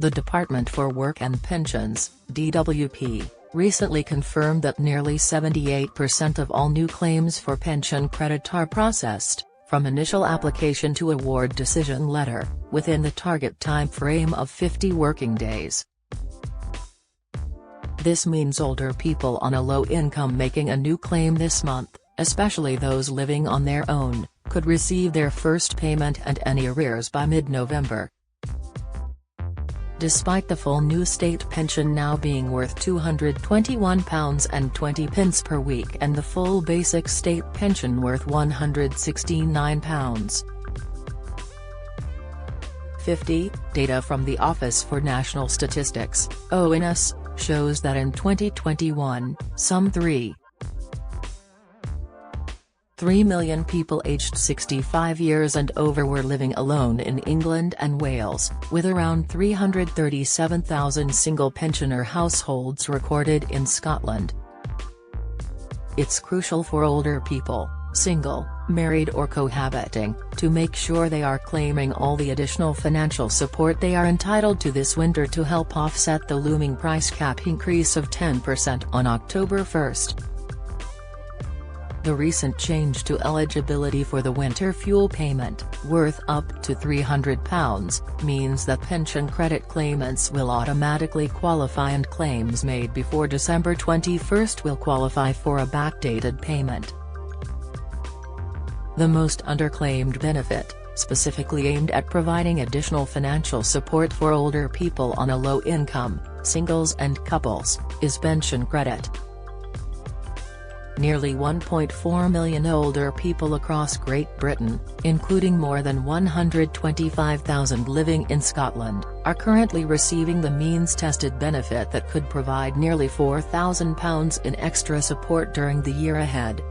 The Department for Work and Pensions, DWP, recently confirmed that nearly 78% of all new claims for pension credit are processed, from initial application to award decision letter, within the target time frame of 50 working days. This means older people on a low income making a new claim this month, especially those living on their own, could receive their first payment and any arrears by mid-November. Despite the full new state pension now being worth £221.20 per week and the full basic state pension worth £169.50, data from the Office for National Statistics, ONS, shows that in 2021, some 3 million people aged 65 years and over were living alone in England and Wales, with around 337,000 single pensioner households recorded in Scotland. It's crucial for older people, single, married or cohabiting, to make sure they are claiming all the additional financial support they are entitled to this winter to help offset the looming price cap increase of 10% on October 1st. The recent change to eligibility for the winter fuel payment, worth up to £300, means that pension credit claimants will automatically qualify and claims made before December 21 will qualify for a backdated payment. The most underclaimed benefit, specifically aimed at providing additional financial support for older people on a low income, singles and couples, is pension credit. Nearly 1.4 million older people across Great Britain, including more than 125,000 living in Scotland, are currently receiving the means-tested benefit that could provide nearly £4,000 in extra support during the year ahead.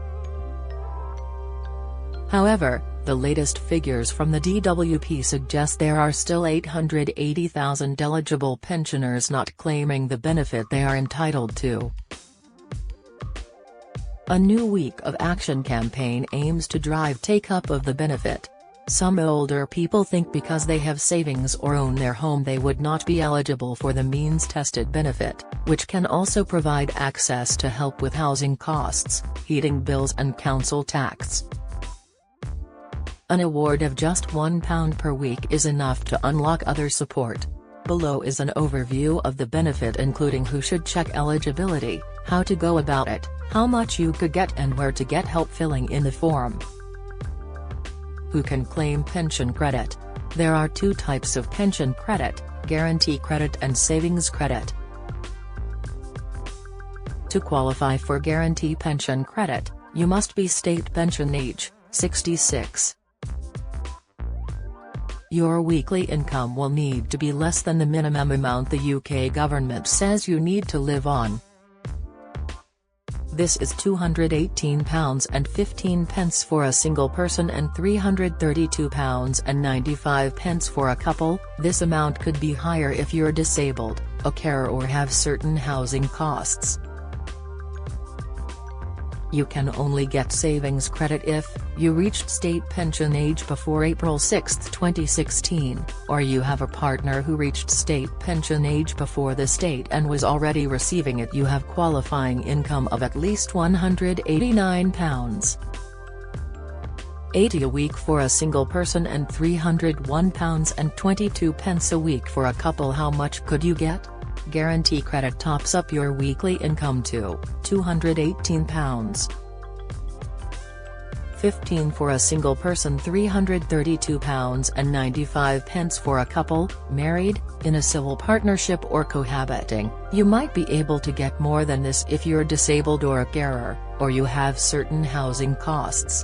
However, the latest figures from the DWP suggest there are still 880,000 eligible pensioners not claiming the benefit they are entitled to. A new Week of Action campaign aims to drive take-up of the benefit. Some older people think because they have savings or own their home they would not be eligible for the means-tested benefit, which can also provide access to help with housing costs, heating bills and council tax. An award of just £1 per week is enough to unlock other support. Below is an overview of the benefit including who should check eligibility, how to go about it, how much you could get and where to get help filling in the form. Who can claim pension credit? There are two types of pension credit, guarantee credit and savings credit. To qualify for guarantee pension credit, you must be state pension age, 66. Your weekly income will need to be less than the minimum amount the UK government says you need to live on. This is £218.15 for a single person and £332.95 for a couple. This amount could be higher if you're disabled, a carer or have certain housing costs. You can only get savings credit if you reached state pension age before April 6, 2016, or you have a partner who reached state pension age before the state and was already receiving it. You have qualifying income of at least £189.80 a week for a single person and £301.22 a week for a couple. How much could you get? Guarantee credit tops up your weekly income to £218.15 for a single person, £332.95 for a couple, married, in a civil partnership or cohabiting. You might be able to get more than this if you're disabled or a carer, or you have certain housing costs.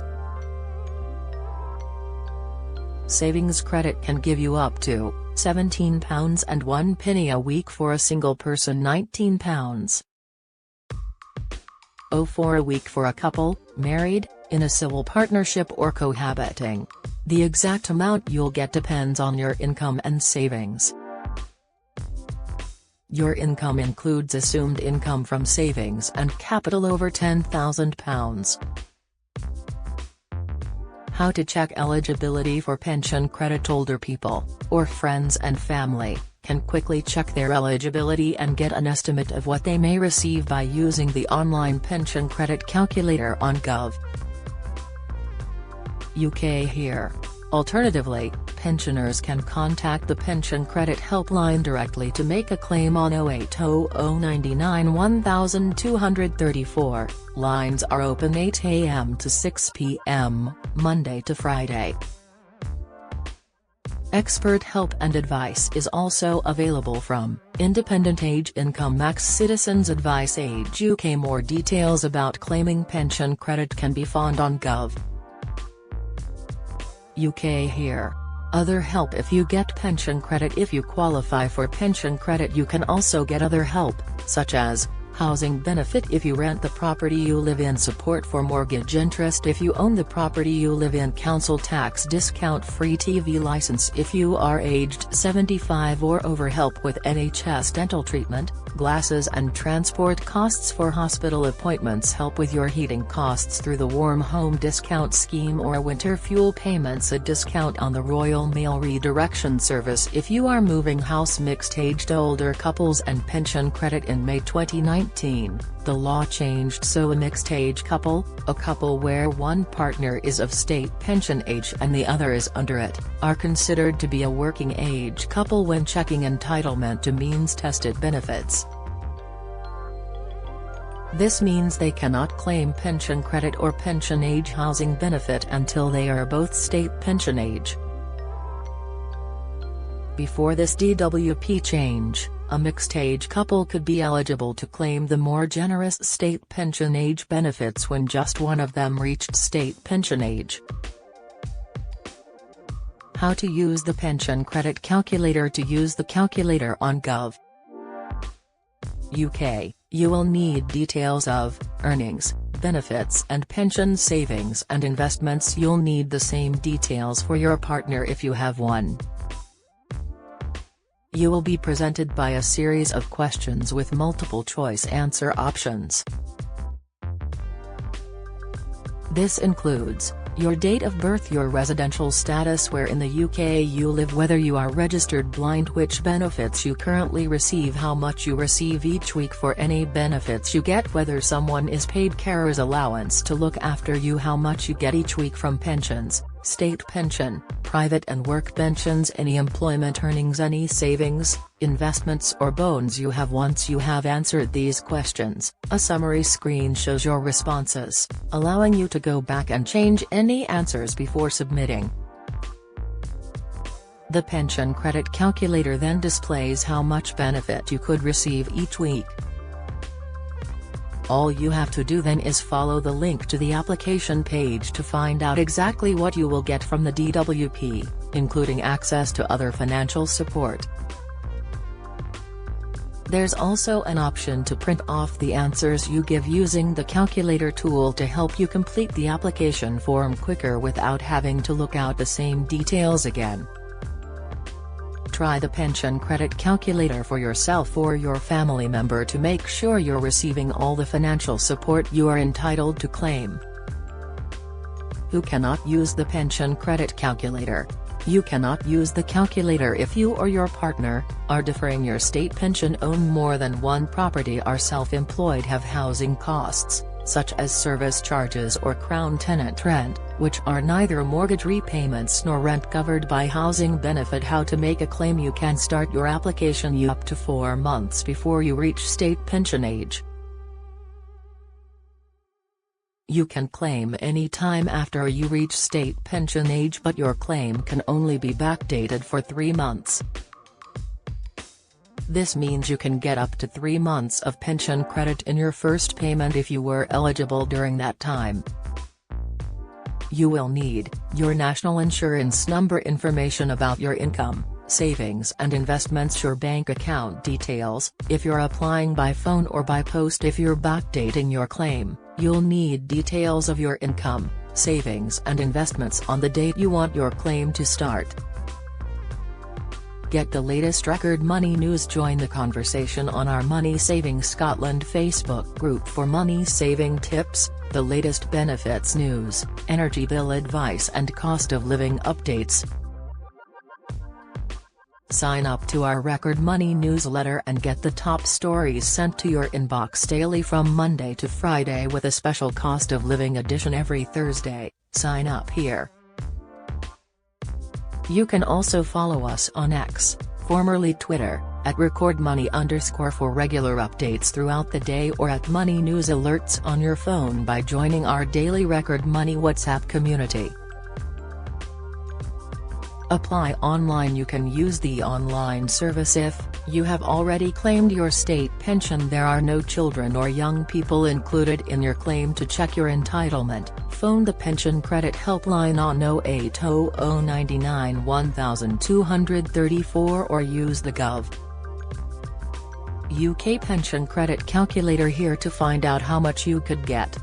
Savings credit can give you up to £17.01 a week for a single person, £19.04 a week for a couple, married, in a civil partnership or cohabiting. The exact amount you'll get depends on your income and savings. Your income includes assumed income from savings and capital over £10,000. How to check eligibility for pension credit. Older people, or friends and family, can quickly check their eligibility and get an estimate of what they may receive by using the online pension credit calculator on Gov. UK here. Alternatively, pensioners can contact the Pension Credit Helpline directly to make a claim on 0800 99 1234. Lines are open 8 a.m. to 6 p.m., Monday to Friday. Expert help and advice is also available from Independent Age Income Max Citizens Advice Age UK. More details about claiming pension credit can be found on Gov. UK here. Other help. If you get pension credit, if you qualify for pension credit, you can also get other help, such as housing benefit if you rent the property you live in, support for mortgage interest if you own the property you live in, council tax discount, free TV license if you are aged 75 or over, help with NHS dental treatment, glasses and transport costs for hospital appointments, help with your heating costs through the Warm Home Discount Scheme or winter fuel payments, a discount on the Royal Mail Redirection Service if you are moving house, mixed-aged older couples, and pension credit. In May 2019, the law changed so a mixed-age couple, a couple where one partner is of state pension age and the other is under it, are considered to be a working age couple when checking entitlement to means-tested benefits. This means they cannot claim pension credit or pension age housing benefit until they are both state pension age. Before this DWP change, a mixed-age couple could be eligible to claim the more generous state pension age benefits when just one of them reached state pension age. How to use the pension credit calculator. To use the calculator on Gov. UK, you will need details of earnings, benefits and pension savings and investments. You'll need the same details for your partner if you have one. You will be presented by a series of questions with multiple choice answer options. This includes your date of birth, your residential status, where in the UK you live, whether you are registered blind, which benefits you currently receive, how much you receive each week for any benefits you get, whether someone is paid carer's allowance to look after you, how much you get each week from pensions, state pension, private and work pensions, any employment earnings, any savings, investments or bonds you have. Once you have answered these questions, a summary screen shows your responses, allowing you to go back and change any answers before submitting. The pension credit calculator then displays how much benefit you could receive each week. All you have to do then is follow the link to the application page to find out exactly what you will get from the DWP, including access to other financial support. There's also an option to print off the answers you give using the calculator tool to help you complete the application form quicker without having to look out the same details again. Try the pension credit calculator for yourself or your family member to make sure you're receiving all the financial support you are entitled to claim. Who cannot use the pension credit calculator? You cannot use the calculator if you or your partner are deferring your state pension, own more than one property, are self-employed, have housing costs, such as service charges or crown tenant rent, which are neither mortgage repayments nor rent covered by housing benefit. How to make a claim. You can start your application up to 4 months before you reach state pension age. You can claim any time after you reach state pension age, but your claim can only be backdated for 3 months. This means you can get up to 3 months of pension credit in your first payment if you were eligible during that time. You will need your national insurance number, information about your income, savings and investments, your bank account details, if you're applying by phone or by post. If you're backdating your claim, you'll need details of your income, savings and investments on the date you want your claim to start. Get the latest record money news. Join the conversation on our Money Saving Scotland Facebook group for money saving tips, the latest benefits news, energy bill advice and cost of living updates. Sign up to our Record Money newsletter and get the top stories sent to your inbox daily from Monday to Friday with a special cost of living edition every Thursday. Sign up here. You can also follow us on X, formerly Twitter, at @RecordMoney_ for regular updates throughout the day, or at Money News Alerts on your phone by joining our daily Record Money WhatsApp community. Apply online. You can use the online service if you have already claimed your state pension. There are no children or young people included in your claim. To check your entitlement, phone the Pension Credit Helpline on 0800 1234 or use the Gov. UK Pension Credit Calculator here to find out how much you could get.